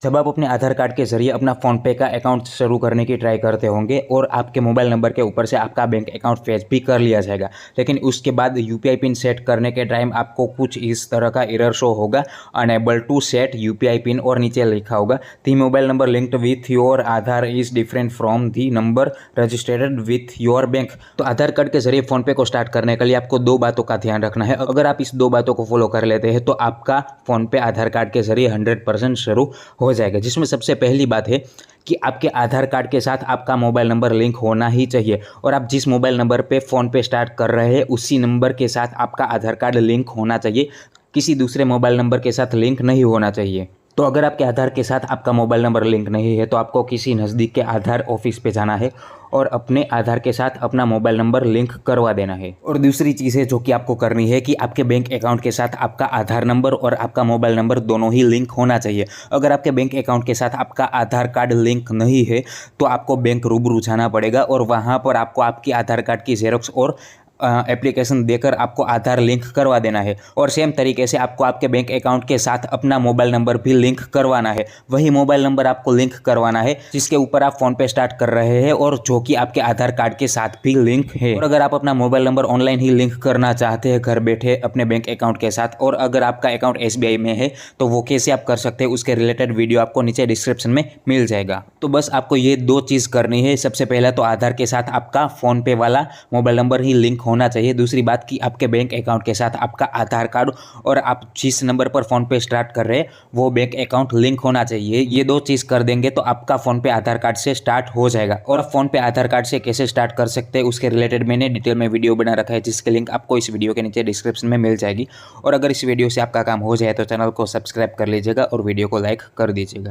जब आप अपने आधार कार्ड के ज़रिए अपना फ़ोनपे का अकाउंट शुरू करने की ट्राई करते होंगे और आपके मोबाइल नंबर के ऊपर से आपका बैंक अकाउंट फेच भी कर लिया जाएगा, लेकिन उसके बाद यूपीआई पिन सेट करने के टाइम आपको कुछ इस तरह का एरर शो होगा, unable to set UPI pin, और नीचे लिखा होगा the mobile number linked with your Aadhaar is different from the number registered with your bank. तो आधार कार्ड के जरिए फ़ोनपे को स्टार्ट करने के लिए आपको दो बातों का ध्यान रखना है। अगर आप इस दो बातों को फॉलो कर लेते हैं तो आपका फ़ोनपे आधार कार्ड के जरिए 100% शुरू हो जाएगा। जिसमें सबसे पहली बात है कि आपके आधार कार्ड के साथ आपका मोबाइल नंबर लिंक होना ही चाहिए, और आप जिस मोबाइल नंबर पे फ़ोनपे स्टार्ट कर रहे हैं उसी नंबर के साथ आपका आधार कार्ड लिंक होना चाहिए, किसी दूसरे मोबाइल नंबर के साथ लिंक नहीं होना चाहिए। तो अगर आपके आधार के साथ आपका मोबाइल नंबर लिंक नहीं है तो आपको किसी नज़दीक के आधार ऑफिस पे जाना है और अपने आधार के साथ अपना मोबाइल नंबर लिंक करवा देना है। और दूसरी चीज़ है जो कि आपको करनी है कि आपके बैंक अकाउंट के साथ आपका आधार नंबर और आपका मोबाइल नंबर दोनों ही लिंक होना चाहिए। अगर आपके बैंक अकाउंट के साथ आपका आधार कार्ड लिंक नहीं है तो आपको बैंक रूबरू जाना पड़ेगा और वहाँ पर आपको आपकी आधार कार्ड की जेरोक्स और एप्लीकेशन देकर आपको आधार लिंक करवा देना है। और सेम तरीके से आपको आपके बैंक अकाउंट के साथ अपना मोबाइल नंबर भी लिंक करवाना है। वही मोबाइल नंबर आपको लिंक करवाना है जिसके ऊपर आप फ़ोन पे स्टार्ट कर रहे हैं और जो कि आपके आधार कार्ड के साथ भी लिंक है। और अगर आप अपना मोबाइल नंबर ऑनलाइन ही लिंक करना चाहते हैं घर बैठे अपने बैंक अकाउंट के साथ, और अगर आपका अकाउंट एसबीआई में है तो वो कैसे आप कर सकते हैं उसके रिलेटेड वीडियो आपको नीचे डिस्क्रिप्शन में मिल जाएगा। तो बस आपको ये दो चीज़ करनी है। सबसे पहला तो आधार के साथ आपका फ़ोनपे वाला मोबाइल नंबर ही लिंक होना चाहिए। दूसरी बात कि आपके बैंक अकाउंट के साथ आपका आधार कार्ड और आप जिस नंबर पर फ़ोन पे स्टार्ट कर रहे हैं वो बैंक अकाउंट लिंक होना चाहिए। ये दो चीज़ कर देंगे तो आपका फ़ोन पे आधार कार्ड से स्टार्ट हो जाएगा। और आप फ़ोन पे आधार कार्ड से कैसे स्टार्ट कर सकते हैं उसके रिलेटेड मैंने डिटेल में वीडियो बना रखा है जिसकी लिंक आपको इस वीडियो के नीचे डिस्क्रिप्शन में मिल जाएगी। और अगर इस वीडियो से आपका काम हो जाए तो चैनल को सब्सक्राइब कर लीजिएगा और वीडियो को लाइक कर दीजिएगा।